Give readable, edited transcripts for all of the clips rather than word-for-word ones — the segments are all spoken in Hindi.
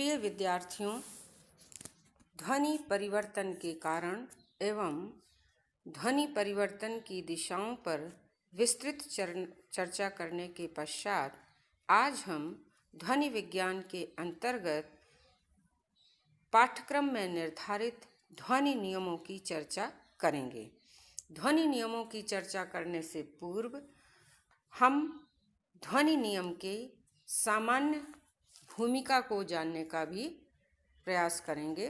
प्रिय विद्यार्थियों, ध्वनि परिवर्तन के कारण एवं ध्वनि परिवर्तन की दिशाओं पर विस्तृत चर्चा करने के पश्चात आज हम ध्वनि विज्ञान के अंतर्गत पाठ्यक्रम में निर्धारित ध्वनि नियमों की चर्चा करेंगे। ध्वनि नियमों की चर्चा करने से पूर्व हम ध्वनि नियम के सामान्य भूमिका को जानने का भी प्रयास करेंगे,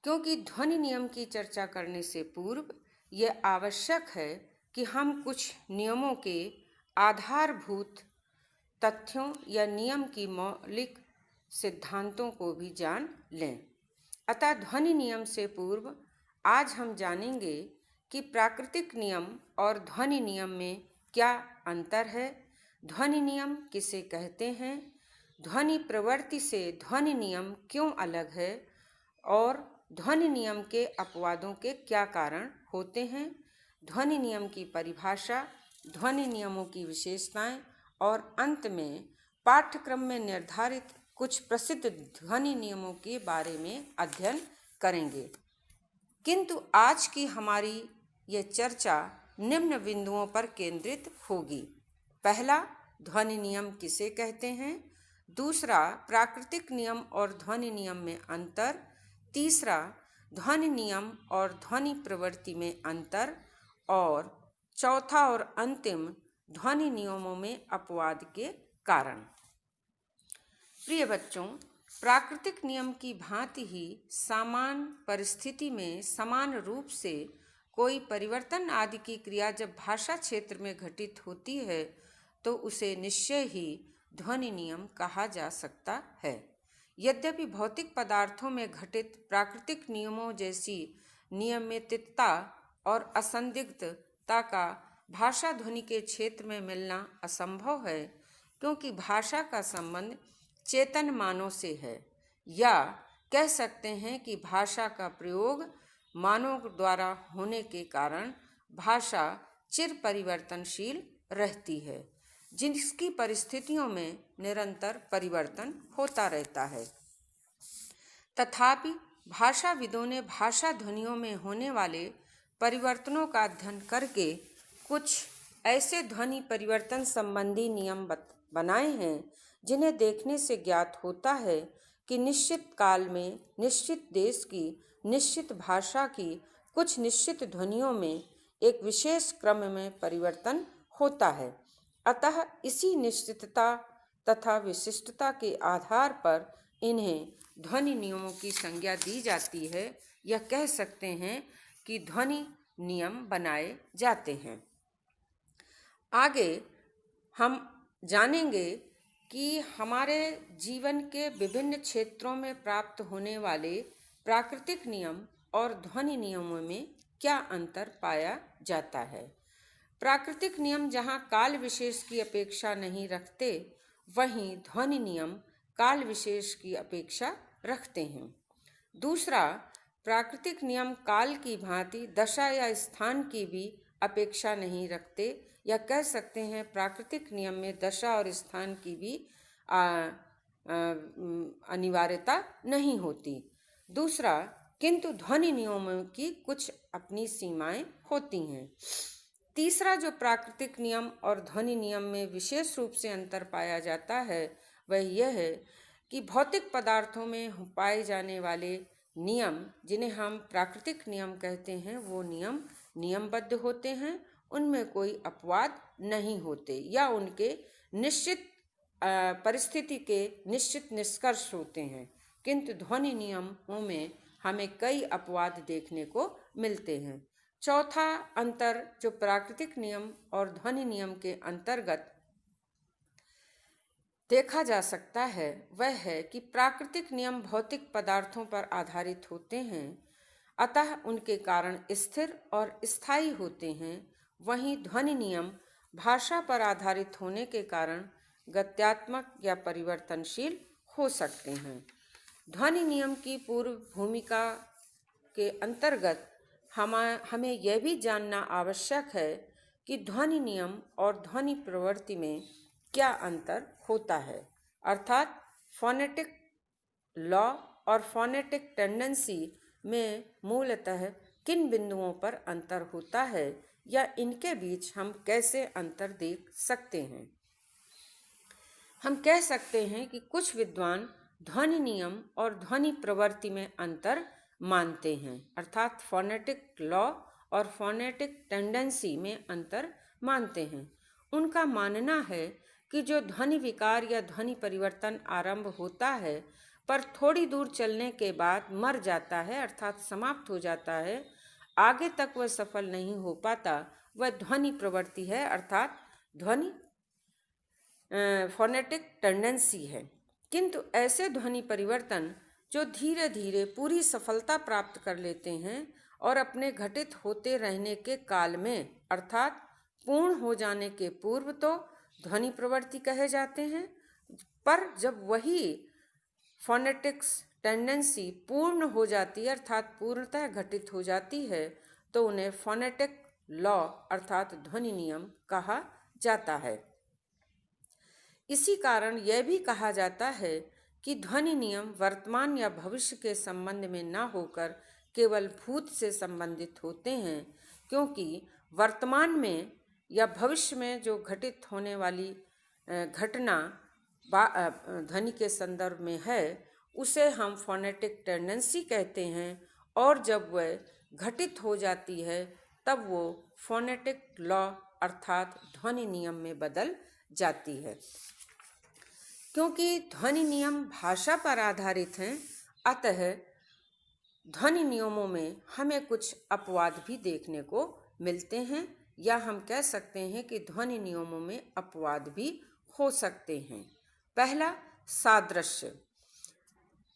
क्योंकि ध्वनि नियम की चर्चा करने से पूर्व यह आवश्यक है कि हम कुछ नियमों के आधारभूत तथ्यों या नियम की मौलिक सिद्धांतों को भी जान लें। अतः ध्वनि नियम से पूर्व आज हम जानेंगे कि प्राकृतिक नियम और ध्वनि नियम में क्या अंतर है, ध्वनि नियम किसे कहते हैं, ध्वनि प्रवृत्ति से ध्वनि नियम क्यों अलग है और ध्वनि नियम के अपवादों के क्या कारण होते हैं, ध्वनि नियम की परिभाषा, ध्वनि नियमों की विशेषताएं और अंत में पाठ्यक्रम में निर्धारित कुछ प्रसिद्ध ध्वनि नियमों के बारे में अध्ययन करेंगे। किंतु आज की हमारी यह चर्चा निम्न बिंदुओं पर केंद्रित होगी। पहला, ध्वनि नियम किसे कहते हैं। दूसरा, प्राकृतिक नियम और ध्वनि नियम में अंतर। तीसरा, ध्वनि नियम और ध्वनि प्रवृत्ति में अंतर। और चौथा और अंतिम, ध्वनि नियमों में अपवाद के कारण। प्रिय बच्चों, प्राकृतिक नियम की भांति ही सामान्य परिस्थिति में समान रूप से कोई परिवर्तन आदि की क्रिया जब भाषा क्षेत्र में घटित होती है तो उसे निश्चय ही ध्वनि नियम कहा जा सकता है। यद्यपि भौतिक पदार्थों में घटित प्राकृतिक नियमों जैसी नियमितता और असंदिग्धता का भाषा ध्वनि के क्षेत्र में मिलना असंभव है, क्योंकि भाषा का संबंध चेतन मानों से है, या कह सकते हैं कि भाषा का प्रयोग मानव द्वारा होने के कारण भाषा चिर परिवर्तनशील रहती है, जिसकी परिस्थितियों में निरंतर परिवर्तन होता रहता है। तथापि भाषाविदों ने भाषा ध्वनियों में होने वाले परिवर्तनों का अध्ययन करके कुछ ऐसे ध्वनि परिवर्तन संबंधी नियम बनाए हैं जिन्हें देखने से ज्ञात होता है कि निश्चित काल में निश्चित देश की निश्चित भाषा की कुछ निश्चित ध्वनियों में एक विशेष क्रम में परिवर्तन होता है। अतः इसी निश्चितता तथा विशिष्टता के आधार पर इन्हें ध्वनि नियमों की संज्ञा दी जाती है, या कह सकते हैं कि ध्वनि नियम बनाए जाते हैं। आगे हम जानेंगे कि हमारे जीवन के विभिन्न क्षेत्रों में प्राप्त होने वाले प्राकृतिक नियम और ध्वनि नियमों में क्या अंतर पाया जाता है। प्राकृतिक नियम जहाँ काल विशेष की अपेक्षा नहीं रखते, वहीं ध्वनि नियम काल विशेष की अपेक्षा रखते हैं। दूसरा, प्राकृतिक नियम काल की भांति दशा या स्थान की भी अपेक्षा नहीं रखते, या कह सकते हैं प्राकृतिक नियम में दशा और स्थान की भी अनिवार्यता नहीं होती। दूसरा, किंतु ध्वनि नियमों की कुछ अपनी सीमाएं होती हैं। तीसरा, जो प्राकृतिक नियम और ध्वनि नियम में विशेष रूप से अंतर पाया जाता है वह यह है कि भौतिक पदार्थों में पाए जाने वाले नियम, जिन्हें हम प्राकृतिक नियम कहते हैं, वो नियम नियमबद्ध होते हैं, उनमें कोई अपवाद नहीं होते, या उनके निश्चित परिस्थिति के निश्चित निष्कर्ष होते हैं। किंतु ध्वनि नियमों में हमें कई अपवाद देखने को मिलते हैं। चौथा अंतर जो प्राकृतिक नियम और ध्वनि नियम के अंतर्गत देखा जा सकता है वह है कि प्राकृतिक नियम भौतिक पदार्थों पर आधारित होते हैं, अतः उनके कारण स्थिर और स्थायी होते हैं। वहीं ध्वनि नियम भाषा पर आधारित होने के कारण गत्यात्मक या परिवर्तनशील हो सकते हैं। ध्वनि नियम की पूर्व भूमिका के अंतर्गत हमें यह भी जानना आवश्यक है कि ध्वनि नियम और ध्वनि प्रवृत्ति में क्या अंतर होता है, अर्थात फोनेटिक लॉ और फोनेटिक टेंडेंसी में मूलतः किन बिंदुओं पर अंतर होता है या इनके बीच हम कैसे अंतर देख सकते हैं। हम कह सकते हैं कि कुछ विद्वान ध्वनि नियम और ध्वनि प्रवृत्ति में अंतर मानते हैं, अर्थात फोनेटिक लॉ और फोनेटिक टेंडेंसी में अंतर मानते हैं। उनका मानना है कि जो ध्वनि विकार या ध्वनि परिवर्तन आरंभ होता है पर थोड़ी दूर चलने के बाद मर जाता है, अर्थात समाप्त हो जाता है, आगे तक वह सफल नहीं हो पाता, वह ध्वनि प्रवृत्ति है, अर्थात ध्वनि फोनेटिक टेंडेंसी है। किंतु ऐसे ध्वनि परिवर्तन जो धीरे धीरे पूरी सफलता प्राप्त कर लेते हैं और अपने घटित होते रहने के काल में, अर्थात पूर्ण हो जाने के पूर्व तो ध्वनि प्रवृत्ति कहे जाते हैं, पर जब वही फोनेटिक्स टेंडेंसी पूर्ण हो जाती है, अर्थात पूर्णतः घटित हो जाती है, तो उन्हें फोनेटिक लॉ अर्थात ध्वनि नियम कहा जाता है। इसी कारण यह भी कहा जाता है कि ध्वनि नियम वर्तमान या भविष्य के संबंध में न होकर केवल भूत से संबंधित होते हैं, क्योंकि वर्तमान में या भविष्य में जो घटित होने वाली घटना ध्वनि के संदर्भ में है उसे हम फोनेटिक टेंडेंसी कहते हैं, और जब वह घटित हो जाती है तब वो फोनेटिक लॉ अर्थात ध्वनि नियम में बदल जाती है। क्योंकि ध्वनि नियम भाषा पर आधारित हैं, अतः ध्वनि नियमों में हमें कुछ अपवाद भी देखने को मिलते हैं, या हम कह सकते हैं कि ध्वनि नियमों में अपवाद भी हो सकते हैं। पहला, सादृश्य।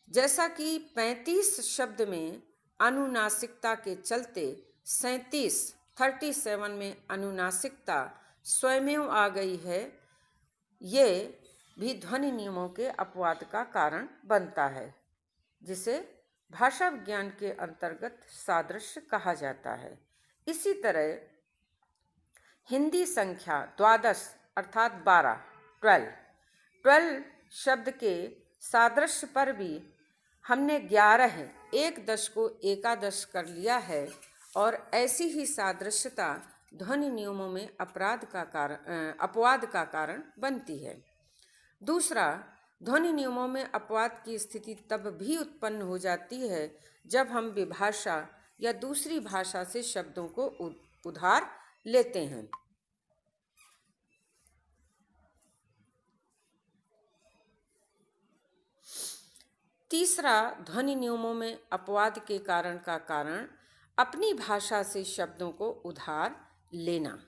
जैसा कि 35 शब्द में अनुनासिकता के चलते 37 में अनुनासिकता स्वयमेव आ गई है, ये भी ध्वनि नियमों के अपवाद का कारण बनता है, जिसे भाषा विज्ञान के अंतर्गत सादृश्य कहा जाता है। इसी तरह हिंदी संख्या 12 अर्थात 12 शब्द के सादृश्य पर भी हमने 11 1 को एकादश कर लिया है, और ऐसी ही सादृश्यता ध्वनि नियमों में अपवाद का कारण बनती है। दूसरा, ध्वनि नियमों में अपवाद की स्थिति तब भी उत्पन्न हो जाती है जब हम विभाषा या दूसरी भाषा से शब्दों को उधार लेते हैं। तीसरा, ध्वनि नियमों में अपवाद के कारण का कारण अपनी भाषा से शब्दों को उधार लेना।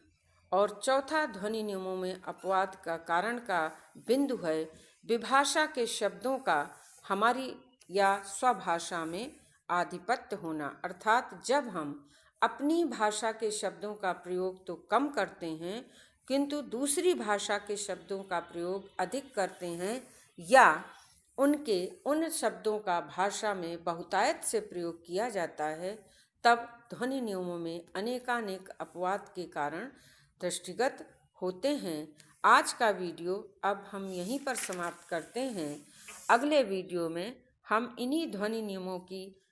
और चौथा, ध्वनि नियमों में अपवाद का कारण का बिंदु है विभाषा के शब्दों का हमारी या स्वभाषा में आधिपत्य होना, अर्थात जब हम अपनी भाषा के शब्दों का प्रयोग तो कम करते हैं किंतु दूसरी भाषा के शब्दों का प्रयोग अधिक करते हैं, या उन शब्दों का भाषा में बहुतायत से प्रयोग किया जाता है, तब ध्वनि नियमों में अनेकानेक अपवाद के कारण दृष्टिगत होते हैं। आज का वीडियो अब हम यहीं पर समाप्त करते हैं। अगले वीडियो में हम इन्हीं ध्वनि नियमों की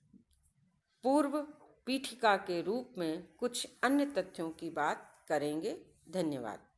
पूर्व पीठिका के रूप में कुछ अन्य तथ्यों की बात करेंगे। धन्यवाद।